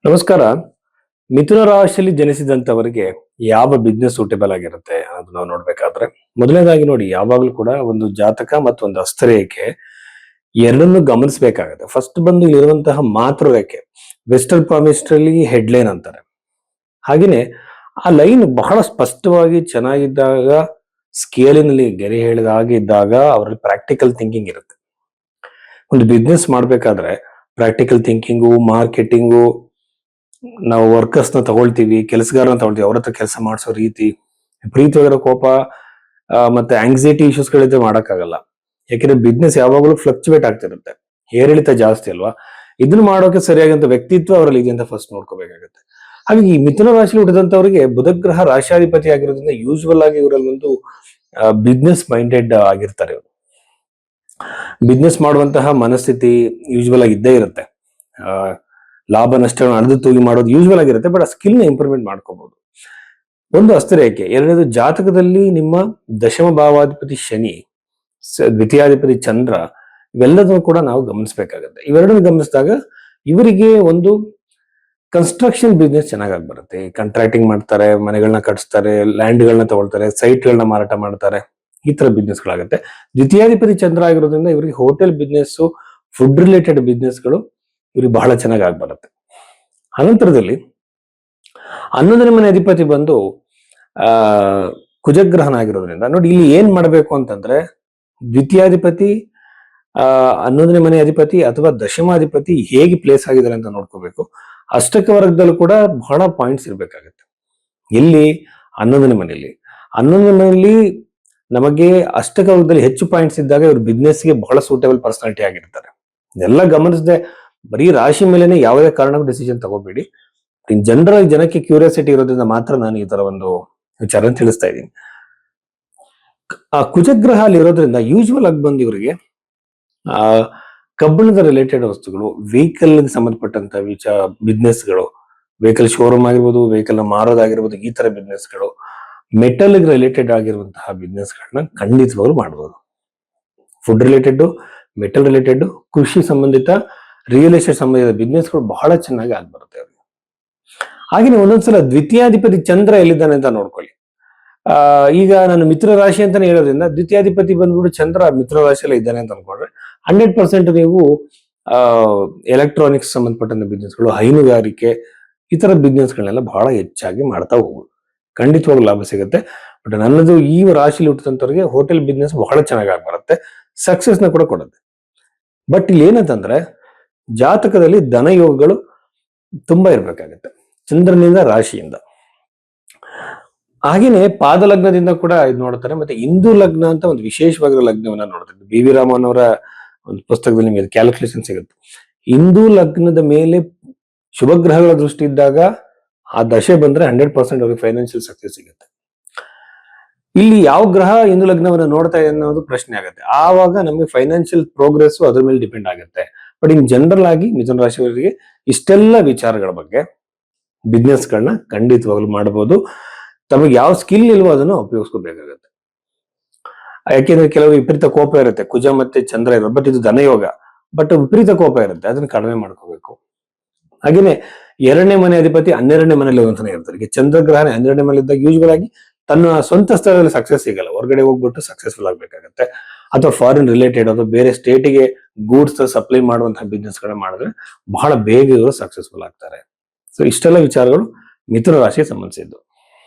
ನಮಸ್ಕಾರ. ಮಿಥುನ ರಾಶಿಯಲ್ಲಿ ಜನಿಸಿದಂತವರಿಗೆ ಯಾವ ಬಿಸ್ನೆಸ್ ಸೂಟೇಬಲ್ ಆಗಿರುತ್ತೆ ಅನ್ನೋದು ನಾವು ನೋಡ್ಬೇಕಾದ್ರೆ ಮೊದಲನೇದಾಗಿ ನೋಡಿ, ಯಾವಾಗ್ಲೂ ಕೂಡ ಒಂದು ಜಾತಕ ಮತ್ತು ಒಂದು ಹಸ್ತರೇಖೆ ಎರಡನ್ನೂ ಗಮನಿಸಬೇಕಾಗುತ್ತೆ. ಫಸ್ಟ್ ಬಂದು ಇರುವಂತಹ ಮಾತೃರೇಖೆ ವೆಸ್ಟರ್ನ್ ಪ್ರಾಮಿಸ್ಟ್ರಲ್ಲಿ ಹೆಡ್ಲೈನ್ ಅಂತಾರೆ. ಹಾಗೇನೆ ಆ ಲೈನ್ ಬಹಳ ಸ್ಪಷ್ಟವಾಗಿ ಚೆನ್ನಾಗಿದ್ದಾಗ, ಸ್ಕೇಲಿನಲ್ಲಿ ಗೆರೆ ಹೇಳಿದ ಹಾಗೆ ಇದ್ದಾಗ ಅವರಲ್ಲಿ ಪ್ರಾಕ್ಟಿಕಲ್ ಥಿಂಕಿಂಗ್ ಇರುತ್ತೆ. ಒಂದು ಬಿಸ್ನೆಸ್ ಮಾಡ್ಬೇಕಾದ್ರೆ ಪ್ರಾಕ್ಟಿಕಲ್ ಥಿಂಕಿಂಗು, ಮಾರ್ಕೆಟಿಂಗು, ನಾವು ವರ್ಕರ್ಸ್ ನ ತಗೊಳ್ತೀವಿ, ಕೆಲಸಗಾರನ ತಗೊಳ್ತೀವಿ, ಅವ್ರ ಹತ್ರ ಕೆಲಸ ಮಾಡಿಸೋ ರೀತಿ, ವಿಪರೀತವಾಗಿರೋ ಕೋಪ ಮತ್ತೆ ಆಂಗ್ಸೈಟಿ ಇಶ್ಯೂಸ್ ಗಳಿದ್ರೆ ಮಾಡಕ್ಕಾಗಲ್ಲ. ಯಾಕೆಂದ್ರೆ ಬಿಸ್ನೆಸ್ ಯಾವಾಗಲೂ ಫ್ಲಕ್ಚುವೇಟ್ ಆಗ್ತಿರುತ್ತೆ, ಏರಿಳಿತ ಜಾಸ್ತಿ ಅಲ್ವಾ. ಇದನ್ನ ಮಾಡೋಕೆ ಸರಿಯಾದಂತ ವ್ಯಕ್ತಿತ್ವ ಅವರಲ್ಲಿ ಇದೆ ಅಂತ ಫಸ್ಟ್ ನೋಡ್ಕೋಬೇಕಾಗುತ್ತೆ. ಹಾಗೆ ಈ ಮಿಥುನ ರಾಶಿಯಲ್ಲಿ ಹುಟ್ಟಿದಂತವರಿಗೆ ಬುಧಗ್ರಹ ರಾಶಾಧಿಪತಿ ಆಗಿರೋದ್ರಿಂದ ಯೂಶುವಲ್ ಆಗಿ ಇವರಲ್ಲಿ ಒಂದು ಬಿಸ್ನೆಸ್ ಮೈಂಡೆಡ್ ಆಗಿರ್ತಾರೆ. ಇವರು ಬಿಸ್ನೆಸ್ ಮಾಡುವಂತಹ ಮನಸ್ಥಿತಿ ಯೂಶುವಲ್ ಆಗಿ ಇದ್ದೇ ಇರುತ್ತೆ. ಲಾಭ ನಷ್ಟಗಳನ್ನು ಅಳೆದು ತೂಗಿ ಮಾಡೋದು ಯೂಶುವಲ್ ಆಗಿರುತ್ತೆ, ಬಟ್ ಆ ಸ್ಕಿಲ್ ನ ಇಂಪ್ರೂವ್ಮೆಂಟ್ ಮಾಡ್ಕೋಬಹುದು. ಒಂದು ಹಸ್ತರೇಖೆ. ಎರಡನೇದು, ಜಾತಕದಲ್ಲಿ ನಿಮ್ಮ ದಶಮ ಭಾವಾಧಿಪತಿ ಶನಿ, ದ್ವಿತೀಯಾಧಿಪತಿ ಚಂದ್ರ, ಇವೆಲ್ಲದನ್ನು ಕೂಡ ನಾವು ಗಮನಿಸಬೇಕಾಗುತ್ತೆ. ಇವೆರಡನ್ನು ಗಮನಿಸಿದಾಗ ಇವರಿಗೆ ಒಂದು ಕನ್ಸ್ಟ್ರಕ್ಷನ್ ಬಿಸ್ನೆಸ್ ಚೆನ್ನಾಗಿ ಬರುತ್ತೆ. ಕಾಂಟ್ರಾಕ್ಟಿಂಗ್ ಮಾಡ್ತಾರೆ, ಮನೆಗಳನ್ನ ಕಟ್ಟಿಸ್ತಾರೆ, ಲ್ಯಾಂಡ್ಗಳನ್ನ ತಗೊಳ್ತಾರೆ, ಸೈಟ್ಗಳನ್ನ ಮಾರಾಟ ಮಾಡ್ತಾರೆ, ಈ ತರ ಬಿಸ್ನೆಸ್ ಗಳಾಗುತ್ತೆ. ದ್ವಿತೀಯಾಧಿಪತಿ ಚಂದ್ರ ಆಗಿರೋದ್ರಿಂದ ಇವರಿಗೆ ಹೋಟೆಲ್ ಬಿಸ್ನೆಸ್, ಫುಡ್ ರಿಲೇಟೆಡ್ ಬಿಸ್ನೆಸ್ಗಳು ಇವ್ರಿಗೆ ಬಹಳ ಚೆನ್ನಾಗಿ ಬರುತ್ತೆ. ಅನಂತರದಲ್ಲಿ 11ನೇ ಮನೆ ಅಧಿಪತಿ ಬಂದು ಕುಜಗ್ರಹನಾಗಿರೋದ್ರಿಂದ ನೋಡಿ, ಇಲ್ಲಿ ಏನ್ ಮಾಡಬೇಕು ಅಂತಂದ್ರೆ, ದ್ವಿತೀಯಾಧಿಪತಿ 11ನೇ ಮನೆ ಅಧಿಪತಿ ಅಥವಾ ದಶಮಾಧಿಪತಿ ಹೇಗೆ ಪ್ಲೇಸ್ ಆಗಿದ್ದಾರೆ ಅಂತ ನೋಡ್ಕೋಬೇಕು. ಅಷ್ಟಕ ವರ್ಗದಲ್ಲೂ ಕೂಡ ಬಹಳ ಪಾಯಿಂಟ್ಸ್ ಇರ್ಬೇಕಾಗತ್ತೆ. ಎಲ್ಲಿ? 11ನೇ ಮನೆಯಲ್ಲಿ. 11ನೇ ಮನೆಯಲ್ಲಿ ನಮಗೆ ಅಷ್ಟಕ ವರ್ಗದಲ್ಲಿ ಹೆಚ್ಚು ಪಾಯಿಂಟ್ಸ್ ಇದ್ದಾಗ ಇವರು ಬಿಸ್ನೆಸ್ಗೆ ಬಹಳ ಸೂಟೇಬಲ್ ಪರ್ಸನಾಲಿಟಿ ಆಗಿರ್ತಾರೆ. ಇದೆಲ್ಲ ಗಮನಿಸದೆ ಬರೀ ರಾಶಿ ಮೇಲೆನೆ ಯಾವುದೇ ಕಾರಣಕ್ಕೂ ಡಿಸಿಷನ್ ತಗೋಬೇಡಿ. ಇನ್ ಜನರಲ್ ಜನಕ್ಕೆ ಕ್ಯೂರಿಯಾಸಿಟಿ ಇರೋದ್ರಿಂದ ಮಾತ್ರ ನಾನು ಈ ತರ ಒಂದು ವಿಚಾರ ತಿಳಿಸ್ತಾ ಇದ್ದೀನಿ. ಆ ಕುಜಗ್ರಹ ಅಲ್ಲಿ ಇರೋದ್ರಿಂದ ಯೂಶುವಲ್ ಆಗಿ ಬಂದು ಇವರಿಗೆ ಕಬ್ಬಿಣದ ರಿಲೇಟೆಡ್ ವಸ್ತುಗಳು, ವೆಹಿಕಲ್ ಸಂಬಂಧಪಟ್ಟಂತ ಬಿಸ್ನೆಸ್ಗಳು, ವೆಹಿಕಲ್ ಶೋರೂಮ್ ಆಗಿರ್ಬೋದು, ವೆಹಿಕಲ್ ಮಾರೋದಾಗಿರ್ಬೋದು, ಈ ತರ ಬಿಸ್ನೆಸ್ಗಳು, ಮೆಟಲ್ ರಿಲೇಟೆಡ್ ಆಗಿರುವಂತಹ ಬಿಸ್ನೆಸ್ಗಳನ್ನ ಖಂಡಿತವಾಗ್ಲೂ ಮಾಡಬಹುದು. ಫುಡ್ ರಿಲೇಟೆಡ್, ಮೆಟಲ್ ರಿಲೇಟೆಡ್, ಕೃಷಿ ಸಂಬಂಧಿತ, ರಿಯಲ್ ಎಸ್ಟೇಟ್ ಸಂಬಂಧಿತ ಬಿಸ್ನೆಸ್ಗಳು ಬಹಳ ಚೆನ್ನಾಗಿ ಆಗ್ಬರುತ್ತೆ ಅವ್ರಿಗೆ. ಹಾಗೆ ಒಂದೊಂದ್ಸಲ ದ್ವಿತೀಯಾಧಿಪತಿ ಚಂದ್ರ ಎಲ್ಲಿದ್ದಾನೆ ಅಂತ ನೋಡ್ಕೊಳ್ಳಿ. ಈಗ ನಾನು ಮಿತ್ರ ರಾಶಿ ಅಂತಾನೆ ಹೇಳೋದ್ರಿಂದ ದ್ವಿತೀಯಾಧಿಪತಿ ಬಂದ್ಬಿಟ್ಟು ಚಂದ್ರ ಮಿತ್ರ ರಾಶಿಯಲ್ಲ ಇದ್ದಾನೆ ಅಂತ ಅನ್ಕೊಂಡ್ರೆ 100% ನೀವು ಎಲೆಕ್ಟ್ರಾನಿಕ್ಸ್ ಸಂಬಂಧಪಟ್ಟಂತ ಬಿಸ್ನೆಸ್ಗಳು, ಹೈನುಗಾರಿಕೆ, ಈ ತರ ಬಿಸ್ನೆಸ್ಗಳನ್ನೆಲ್ಲ ಬಹಳ ಹೆಚ್ಚಾಗಿ ಮಾಡ್ತಾ ಹೋಗ್ಬೋದು. ಖಂಡಿತವಾಗ್ಲೂ ಲಾಭ ಸಿಗುತ್ತೆ. ಬಟ್ ನನ್ನದು ಈ ರಾಶಿಲಿ ಹುಟ್ಟಿದಂತವ್ರಿಗೆ ಹೋಟೆಲ್ ಬಿಸ್ನೆಸ್ ಬಹಳ ಚೆನ್ನಾಗಿ ಬರುತ್ತೆ, ಸಕ್ಸಸ್ ನ ಕೂಡ ಕೊಡುತ್ತೆ. ಬಟ್ ಇಲ್ಲಿ ಏನಂತಂದ್ರೆ, ಜಾತಕದಲ್ಲಿ ಧನಯೋಗಗಳು ತುಂಬಾ ಇರ್ಬೇಕಾಗತ್ತೆ, ಚಂದ್ರನಿಂದ, ರಾಶಿಯಿಂದ. ಹಾಗೇನೆ ಪಾದ ಲಗ್ನದಿಂದ ಕೂಡ ಇದು ನೋಡ್ತಾರೆ. ಮತ್ತೆ ಹಿಂದೂ ಲಗ್ನ ಅಂತ ಒಂದು ವಿಶೇಷವಾಗಿರೋ ಲಗ್ನವನ್ನ ನೋಡ್ತಾರೆ. BV ರಾಮನ್ ಅವರ ಒಂದು ಪುಸ್ತಕದಲ್ಲಿ ನಿಮಗೆ ಕ್ಯಾಲ್ಕುಲೇಷನ್ ಸಿಗುತ್ತೆ. ಹಿಂದೂ ಲಗ್ನದ ಮೇಲೆ ಶುಭ ಗ್ರಹಗಳ ದೃಷ್ಟಿ ಇದ್ದಾಗ ಆ ದಶೆ ಬಂದ್ರೆ 100% ಅವ್ರಿಗೆ ಫೈನಾನ್ಷಿಯಲ್ ಸಕ್ಸಸ್ ಸಿಗುತ್ತೆ. ಇಲ್ಲಿ ಯಾವ ಗ್ರಹ ಹಿಂದೂ ಲಗ್ನವನ್ನ ನೋಡ್ತಾ ಇದೆ ಅನ್ನೋದು ಪ್ರಶ್ನೆ ಆಗುತ್ತೆ. ಆವಾಗ ನಮಗೆ ಫೈನಾನ್ಷಿಯಲ್ ಪ್ರೋಗ್ರೆಸ್ ಅದ್ರ ಮೇಲೆ ಡಿಪೆಂಡ್ ಆಗುತ್ತೆ. ಬಟ್ ಇನ್ ಜನರಲ್ ಆಗಿ ಮಿಥುನ ರಾಶಿಯವರಿಗೆ ಇಷ್ಟೆಲ್ಲ ವಿಚಾರಗಳ ಬಗ್ಗೆ ಬಿಸ್ನೆಸ್ ಗಳನ್ನ ಖಂಡಿತವಾಗ್ಲೂ ಮಾಡಬಹುದು. ತಮಗೆ ಯಾವ ಸ್ಕಿಲ್ ಇಲ್ವೋ ಅದನ್ನು ಉಪಯೋಗಿಸ್ಕೋಬೇಕಾಗತ್ತೆ. ಯಾಕೆಂದ್ರೆ ಕೆಲವು ವಿಪರೀತ ಕೋಪ ಇರುತ್ತೆ, ಕುಜ ಮತ್ತೆ ಚಂದ್ರ ಇರೋ, ಬಟ್ ಇದು ಧನಯೋಗ, ಬಟ್ ವಿಪರೀತ ಕೋಪ ಇರುತ್ತೆ, ಅದನ್ನ ಕಡಿಮೆ ಮಾಡ್ಕೋಬೇಕು. ಹಾಗೇನೆ 2ನೇ ಮನೆ ಅಧಿಪತಿ 12ನೇ ಮನೆಯಲ್ಲಿ ಅಂತಾನೆ ಇರ್ತಾರೆ. ಈಗ ಚಂದ್ರಗ್ರಹಣ 12ನೇ ಮನೆ ಇದ್ದಾಗ ಯೂಶುವಲ್ ಆಗಿ ತನ್ನ ಸ್ವಂತ ಸ್ಥಳದಲ್ಲಿ ಸಕ್ಸಸ್ ಸಿಗಲ್ಲ, ಹೊರಗಡೆ ಹೋಗ್ಬಿಟ್ಟು ಸಕ್ಸಸ್ಫುಲ್ ಆಗ್ಬೇಕಾಗತ್ತೆ. ಅಥವಾ ಫಾರಿನ್ ರಿಲೇಟೆಡ್ ಅಥವಾ ಬೇರೆ ಸ್ಟೇಟಿಗೆ ಗೂಡ್ಸ್ ಸಪ್ಲೈ ಮಾಡುವಂತಹ ಬಿಸ್ನೆಸ್ ಗಳನ್ನ ಮಾಡಿದ್ರೆ ಬಹಳ ಬೇಗ ಇವರು ಸಕ್ಸಸ್ಫುಲ್ ಆಗ್ತಾರೆ. ಸೊ ಇಷ್ಟೆಲ್ಲ ವಿಚಾರಗಳು ಮಿಥುನ ರಾಶಿಗೆ ಸಂಬಂಧಿಸಿದ್ದು.